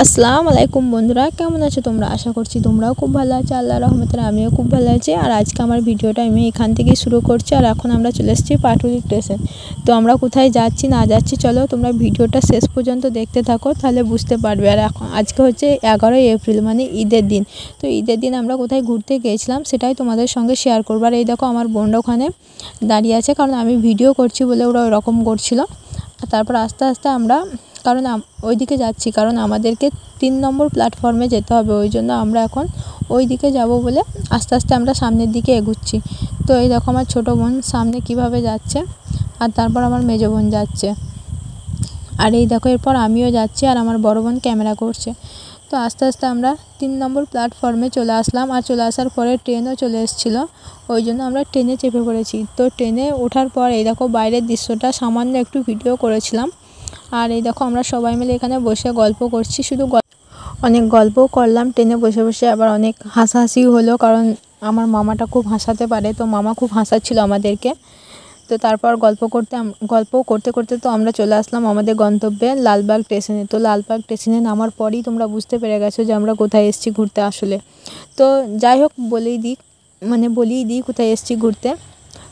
আসসালামু আলাইকুম বন্ধুরা, কেমন আছো তোমরা? আশা করছি তোমরাও খুব ভালো আছো। আল্লাহর রহমতে আমিও খুব ভালো আছি। আর আজকে আমার ভিডিওটা আমি এখান থেকেই শুরু করছি। আর এখন আমরা চলে এসেছি পাটুলি স্টেশন। তো আমরা কোথায় যাচ্ছি না যাচ্ছি চলো তোমরা ভিডিওটা শেষ পর্যন্ত দেখতে থাকো, তাহলে বুঝতে পারবে। আর এখন আজকে হচ্ছে 11ই এপ্রিল, মানে ঈদের দিন। তো ঈদের দিন আমরা কোথায় ঘুরতে গিয়েছিলাম সেটাই তোমাদের সঙ্গে শেয়ার করবো। আর এই দেখো আমার বোনটা ওখানে দাঁড়িয়ে আছে, কারণ আমি ভিডিও করছি বলে ওরা ওরকম করছিল। আর তারপর আস্তে আস্তে আমরা ওইদিকে যাচ্ছি, কারণ আমাদেরকে 3 নম্বর প্ল্যাটফর্মে যেতে হবে। ওই জন্য আমরা এখন ওই দিকে যাব বলে আস্তে আস্তে আমরা সামনের দিকে এগুচ্ছি। তো এই দেখো আমার ছোটো বোন সামনে কিভাবে যাচ্ছে, আর তারপর আমার মেজো বোন যাচ্ছে, আর এই দেখো এরপর আমিও যাচ্ছি, আর আমার বড় বোন ক্যামেরা করছে। তো আস্তে আস্তে আমরা 3 নম্বর প্ল্যাটফর্মে চলে আসলাম। আর চলে আসার পরে ট্রেনও চলে এসেছিলো, ওই জন্য আমরা ট্রেনে চেপে পড়েছি। তো ট্রেনে ওঠার পর এই দেখো বাইরের দৃশ্যটা সামান্য একটু ভিডিও করেছিলাম। আর এই দেখো আমরা সবাই মিলে এখানে বসে গল্প করছি, অনেক গল্পও করলাম ট্রেনে বসে বসে, আবার অনেক হাসাহাসিও হলো, কারণ আমার মামাটা খুব হাসাতে পারে। তো মামা খুব হাসাচ্ছিল আমাদেরকে। তো তারপর গল্প করতে করতে তো আমরা চলে আসলাম আমাদের গন্তব্যে লালবাগ স্টেশনে। তো লালবাগ স্টেশনে নামার পরই তোমরা বুঝতে পেরে গেছো যে আমরা কোথায় এসেছি ঘুরতে আসলে। তো যাই হোক বলেই দিই কোথায় এসেছি ঘুরতে।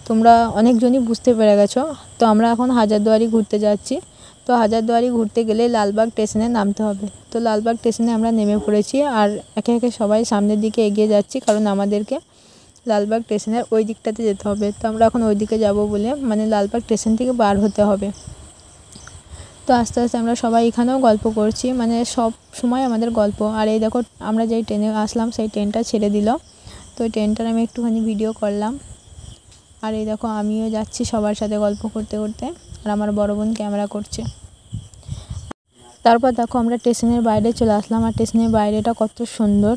তোমরা অনেকজনই বুঝতে পেরে গেছো। তো আমরা এখন হাজারদুয়ারি ঘুরতে যাচ্ছি। তো হাজারদুয়ারি ঘুরতে গেলে লালবাগ স্টেশনে নামতে হবে। তো লালবাগ স্টেশনে আমরা নেমে পড়েছি, আর একে একে সবাই সামনের দিকে এগিয়ে যাচ্ছি, কারণ আমাদেরকে লালবাগ স্টেশনের ওই দিকটাতে যেতে হবে। তো আমরা এখন ওই দিকে যাব বলে, মানে লালবাগ স্টেশন থেকে বার হতে হবে। তো আস্তে আস্তে আমরা সবাই এখানেও গল্প করছি, মানে সব সময় আমাদের গল্প। আর এই দেখো আমরা যেই ট্রেনে আসলাম সেই ট্রেনটা ছেড়ে দিল। তো ওই ট্রেনটার আমি একটুখানি ভিডিও করলাম। আর এই দেখো আমিও যাচ্ছি সবার সাথে গল্প করতে করতে, আর আমার বড় বোন ক্যামেরা করছে। তারপর দেখো আমরা স্টেশনের বাইরে চলে আসলাম। আর স্টেশনের বাইরেটা কত সুন্দর,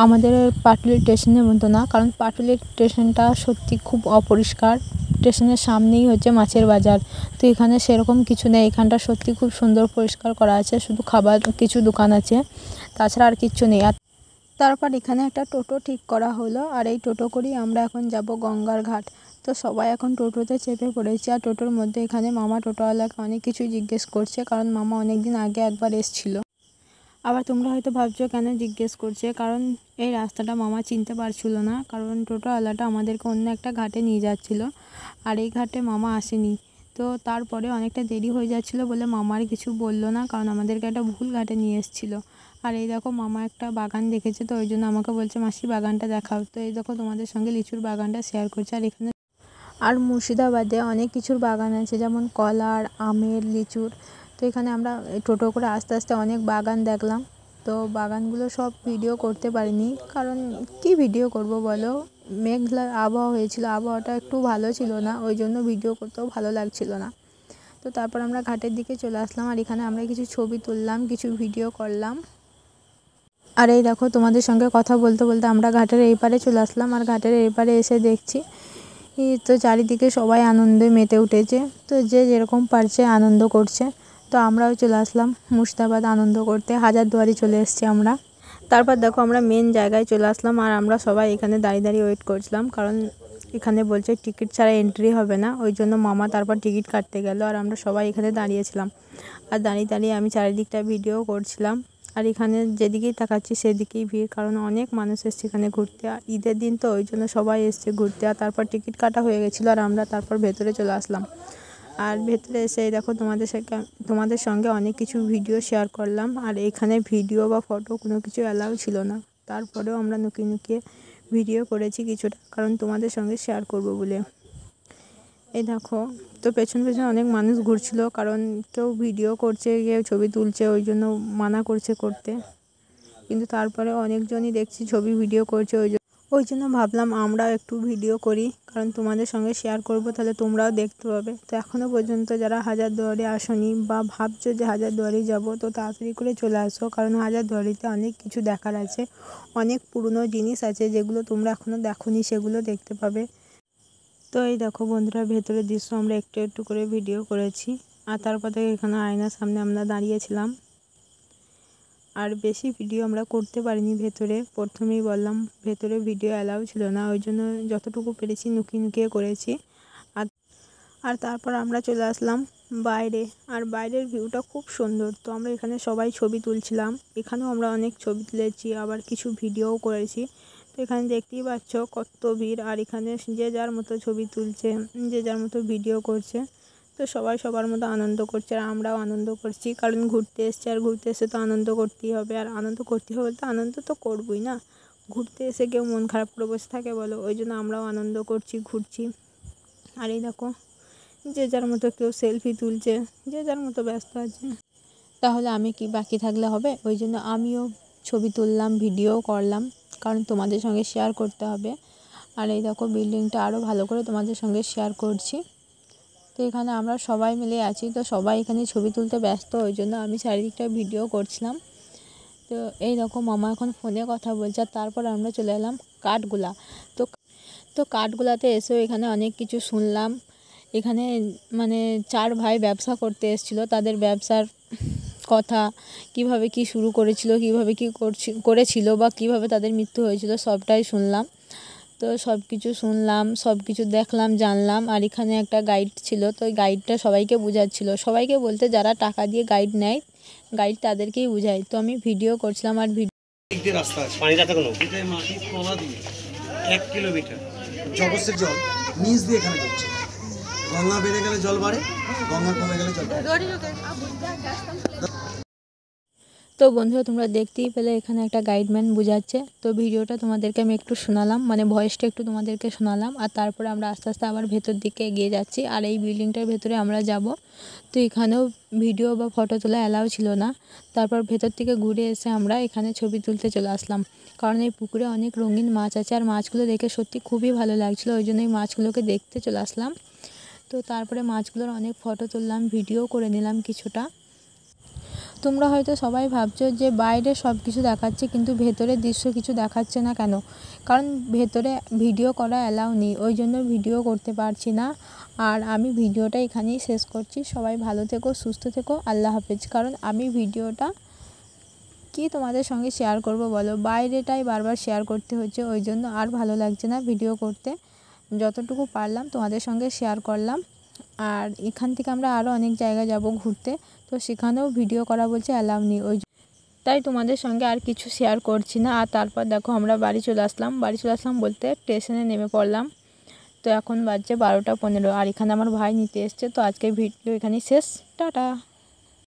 আমাদের পাটুলি স্টেশনের মতো না, কারণ পাটুলি স্টেশনটা সত্যি খুব অপরিষ্কার। স্টেশনের সামনেই হচ্ছে মাছের বাজার। তো এখানে সেরকম কিছু নেই, এখানটা সত্যি খুব সুন্দর পরিষ্কার করা আছে, শুধু খাবার কিছু দোকান আছে, তাছাড়া আর কিচ্ছু নেই। আর তারপর এখানে একটা টোটো ঠিক করা হলো, আর এই টোটো করেই আমরা এখন যাব গঙ্গার ঘাট। তো সবাই এখন টোটোতে চেপে পড়েছে। আর টোটোর মধ্যে এখানে মামা টোটোওয়ালাকে অনেক কিছু জিজ্ঞেস করছে, কারণ মামা অনেক দিন আগে একবার এসেছিল। আবার তোমরা হয়তো ভাবছো কেন জিজ্ঞেস করছে, কারণ এই রাস্তাটা মামা চিনতে পারছিল না, কারণ টোটোওয়ালাটা আমাদেরকে অন্য একটা ঘাটে নিয়ে যাচ্ছিল, আর এই ঘাটে মামা আসেনি। তো তারপরে অনেকটা দেরি হয়ে যাচ্ছিলো বলে মামার কিছু বললো না, কারণ আমাদেরকে একটা ভুল ঘাটে নিয়ে এসেছিলো। আর এই দেখো মামা একটা বাগান দেখেছে, তো ওই জন্য আমাকে বলছে মাসি বাগানটা দেখাও। তো এই দেখো তোমাদের সঙ্গে লিচুর বাগানটা শেয়ার করছে। আর মুর্শিদাবাদে অনেক কিছুর বাগান আছে, যেমন কলার, আমের, লিচুর। তো এখানে আমরা টোটো করে আস্তে আস্তে অনেক বাগান দেখলাম। তো বাগানগুলো সব ভিডিও করতে পারিনি, কারণ কি ভিডিও করব বলো, মেঘলা আবহাওয়া হয়েছিল, আবহাওয়াটা একটু ভালো ছিল না, ওই জন্য ভিডিও করতেও ভালো লাগছিল না। তো তারপর আমরা ঘাটের দিকে চলে আসলাম, আর এখানে আমরা কিছু ছবি তুললাম, কিছু ভিডিও করলাম। আর এই দেখো তোমাদের সঙ্গে কথা বলতে বলতে আমরা ঘাটের এই পারে চলে আসলাম। আর ঘাটের এই পারে এসে দেখছি তো চারিদিকে সবাই আনন্দে মেতে উঠেছে, তো যে যেরকম পারছে আনন্দ করছে। তো আমরাও চলে আসলাম মুর্শিদাবাদ আনন্দ করতে, হাজারদুয়ারি চলে এসেছি আমরা। তারপর দেখো আমরা মেন জায়গায় চলে আসলাম, আর আমরা সবাই এখানে দাঁড়িয়ে দাঁড়িয়ে ওয়েট করছিলাম, কারণ এখানে বলছে টিকিট ছাড়া এন্ট্রি হবে না, ওই জন্য মামা তারপর টিকিট কাটতে গেল। আর আমরা সবাই এখানে দাঁড়িয়েছিলাম, আর দাঁড়িয়ে দাঁড়িয়ে আমি চারিদিকটা ভিডিও করছিলাম। আর এখানে যেদিকেই তাকাচ্ছি সেদিকেই ভিড়, কারণ অনেক মানুষ এসছে এখানে ঘুরতে। আর ঈদের দিন তো ওই জন্য সবাই এসছে ঘুরতে। আর তারপর টিকিট কাটা হয়ে গেছিলো, আর আমরা তারপর ভেতরে চলে আসলাম। আর ভেতরে এসে দেখো তোমাদের সঙ্গে অনেক কিছু ভিডিও শেয়ার করলাম। আর এখানে ভিডিও বা ফটো কোনো কিছু অ্যালাউ ছিল না, তারপরেও আমরা লুকিয়ে লুকিয়ে ভিডিও করেছি কিছুটা, কারণ তোমাদের সঙ্গে শেয়ার করব বলে। এই দেখো তো পেছন পেছন অনেক মানুষ ঘুরছিল, কারণ কেউ ভিডিও করছে, কেউ ছবি তুলছে, ওই জন্য মানা করছে করতে। কিন্তু তারপরে অনেকজনই দেখছি ছবি ভিডিও করছে, ওই জন্য ভাবলাম আমরাও একটু ভিডিও করি, কারণ তোমাদের সঙ্গে শেয়ার করব, তাহলে তোমরাও দেখতে পাবে। তো এখনও পর্যন্ত যারা হাজারদুয়ারি আসনি বা ভাবছো যে হাজারদুয়ারি যাব, তো তাড়াতাড়ি করে চলে আসো, কারণ হাজারদুয়ারিতে অনেক কিছু দেখার আছে, অনেক পুরনো জিনিস আছে যেগুলো তোমরা এখনও দেখোনি, সেগুলো দেখতে পাবে। তো এই দেখো বন্ধুরা ভেতরের দৃশ্য আমরা একটু একটু করে ভিডিও করেছি। আর তারপর থেকে এখানে আয়নার সামনে আমরা দাঁড়িয়েছিলাম, আর বেশি ভিডিও আমরা করতে পারিনি ভেতরে। প্রথমেই বললাম ভেতরে ভিডিও অ্যালাউ ছিল না, ওই জন্য যতটুকু পেরেছি লুকিয়ে লুকিয়ে করেছি। আর আর তারপর আমরা চলে আসলাম বাইরে, আর বাইরের ভিউটা খুব সুন্দর। তো আমরা এখানে সবাই ছবি তুলছিলাম, এখানেও আমরা অনেক ছবি তুলেছি, আবার কিছু ভিডিওও করেছি। তো এখানে দেখতেই পাচ্ছ কত ভিড়, আর এখানে যে যার মতো ছবি তুলছে, যে যার মতো ভিডিও করছে। তো সবাই সবার মতো আনন্দ করছে, আর আমরাও আনন্দ করছি, কারণ ঘুরতে এসছে, আর ঘুরতে এসে তো আনন্দ করতেই হবে। আর আনন্দ করতে হবে বলতে আনন্দ তো করবই না, ঘুরতে এসে কেউ মন খারাপ করে বসে থাকে বলো? ওই জন্য আমরাও আনন্দ করছি, ঘুরছি। আর এই দেখো যে যার মতো কেউ সেলফি তুলছে, যে যার মতো ব্যস্ত আছে। তাহলে আমি কি বাকি থাকলে হবে? ওই জন্য আমিও ছবি তুললাম, ভিডিও করলাম, কারণ তোমাদের সঙ্গে শেয়ার করতে হবে। আর এই দেখো বিল্ডিংটা আরও ভালো করে তোমাদের সঙ্গে শেয়ার করছি। তো এখানে আমরা সবাই মিলে আছি, তো সবাই এখানে ছবি তুলতে ব্যস্ত, ওই জন্য আমি চারিদিকটা ভিডিও করছিলাম। তো এই রকম মামা এখন ফোনে কথা বলছে, আর তারপর আমরা চলে এলাম কাঠগোলা। তো তো কাঠগোলাতে এসেও এখানে অনেক কিছু শুনলাম। এখানে মানে 4 ভাই ব্যবসা করতে এসেছিলো, তাদের ব্যবসার কথা, কিভাবে কি শুরু করেছিল, কিভাবে কি করেছিল, বা কিভাবে তাদের মৃত্যু হয়েছিল, সবটাই শুনলাম। তো সব কিছু শুনলাম, সব কিছু দেখলাম, জানলাম। আর এখানে একটা গাইড ছিল, তো ওই গাইডটা সবাইকে বোঝাচ্ছিল, সবাইকে বলতে যারা টাকা দিয়ে গাইড নেয়, গাইড তাদেরকেই বোঝায়। তো আমি ভিডিও করছিলাম, আর রাস্তা আছে, পানি রাস্তা কোনো এটাই মাটির তলা দিয়ে 1 কিলোমিটার জগৎসের জল নিচ দিয়ে এখানে ঢুকছে। গঙ্গা বেড়ে গেলে জল বাড়ে, গঙ্গা কমে গেলে জল বাড়ে। তো বন্ধুরা তোমরা দেখতেই পেলে এখানে একটা গাইডম্যান বোঝাচ্ছে। তো ভিডিওটা তোমাদেরকে আমি একটু শোনালাম, মানে ভয়েসটা একটু তোমাদেরকে শোনালাম। আর তারপরে আমরা আস্তে আস্তে আবার ভেতর দিকে এগিয়ে যাচ্ছি, আর এই বিল্ডিংটার ভেতরে আমরা যাব। তো এখানেও ভিডিও বা ফটো তোলা অ্যালাউ ছিল না। তারপর ভেতর থেকে ঘুরে এসে আমরা এখানে ছবি তুলতে চলে আসলাম, কারণ এই পুকুরে অনেক রঙিন মাছ আছে, আর মাছগুলো দেখে সত্যি খুবই ভালো লাগছিলো, ওই জন্য এই মাছগুলোকে দেখতে চলে আসলাম। তো তারপরে মাছগুলোর অনেক ফটো তুললাম, ভিডিও করে নিলাম কিছুটা। তোমরা হয়তো সবাই ভাবছো যে বাইরে সব কিছু দেখাচ্ছে, কিন্তু ভেতরের দৃশ্য কিছু দেখাচ্ছে না কেন? কারণ ভেতরে ভিডিও করা অ্যালাউ নেই, ওই জন্য ভিডিও করতে পারছি না। আর আমি ভিডিওটা এখানেই শেষ করছি। সবাই ভালো থেকো, সুস্থ থেকো, আল্লাহ হাফেজ। কারণ আমি ভিডিওটা কি তোমাদের সঙ্গে শেয়ার করব বলো, বাইরেটাই বারবার শেয়ার করতে হচ্ছে, ওই জন্য আর ভালো লাগছে না ভিডিও করতে। যতটুকু পারলাম তোমাদের সঙ্গে শেয়ার করলাম। আর এখান থেকে আমরা আরও অনেক জায়গায় যাব ঘুরতে, তো সেখানেও ভিডিও করা বলছে অ্যালাউ নেই, তাই তোমাদের সঙ্গে আর কিছু শেয়ার করছি না। আর তারপর দেখো আমরা বাড়ি চলে আসলাম বলতে স্টেশনে নেমে পড়লাম। তো এখন বাজছে 12টা 15, আর এখানে আমার ভাই নিতে এসছে। তো আজকের ভিডিও এখানেই শেষ, টাটা।